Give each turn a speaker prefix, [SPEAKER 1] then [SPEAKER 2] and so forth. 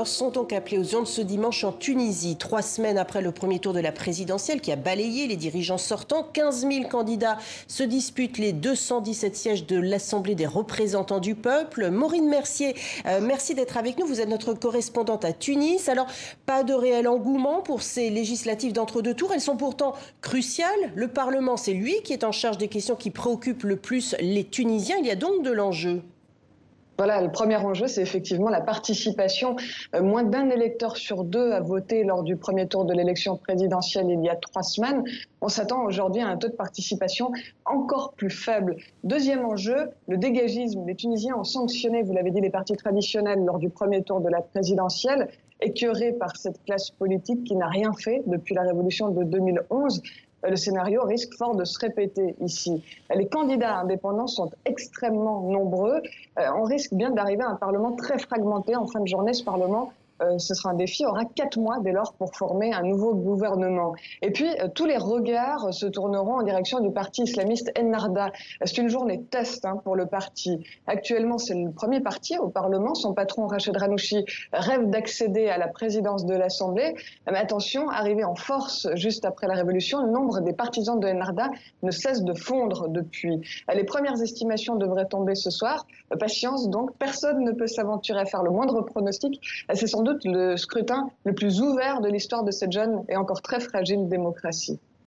[SPEAKER 1] Sont donc appelés aux urnes ce dimanche en Tunisie, 3 semaines après le premier tour de la présidentielle qui a balayé les dirigeants sortants. 15 000 candidats se disputent les 217 sièges de l'Assemblée des représentants du peuple. Maureen Mercier, merci d'être avec nous. Vous êtes notre correspondante à Tunis. Alors, pas de réel engouement pour ces législatives d'entre-deux tours. Elles sont pourtant cruciales. Le Parlement, c'est lui qui est en charge des questions qui préoccupent le plus les Tunisiens. Il y a donc de l'enjeu.
[SPEAKER 2] Voilà, le premier enjeu, c'est effectivement la participation. Moins d'un électeur sur deux a voté lors du premier tour de l'élection présidentielle il y a 3 semaines. On s'attend aujourd'hui à un taux de participation encore plus faible. Deuxième enjeu, le dégagisme. Les Tunisiens ont sanctionné, vous l'avez dit, les partis traditionnels lors du premier tour de la présidentielle, écœurés par cette classe politique qui n'a rien fait depuis la révolution de 2011. Le scénario risque fort de se répéter ici. Les candidats indépendants sont extrêmement nombreux. On risque bien d'arriver à un Parlement très fragmenté. En fin de journée, ce Parlement, ce sera un défi, aura 4 mois dès lors pour former un nouveau gouvernement. Et puis, tous les regards se tourneront en direction du parti islamiste Ennahda. C'est une journée test pour le parti. Actuellement, c'est le premier parti au Parlement. Son patron, Rached Ghannouchi, rêve d'accéder à la présidence de l'Assemblée. Mais attention, arrivé en force juste après la Révolution, le nombre des partisans de Ennahda ne cesse de fondre depuis. Les premières estimations devraient tomber ce soir. Patience donc, personne ne peut s'aventurer à faire le moindre pronostic. C'est sans doute le scrutin le plus ouvert de l'histoire de cette jeune et encore très fragile démocratie.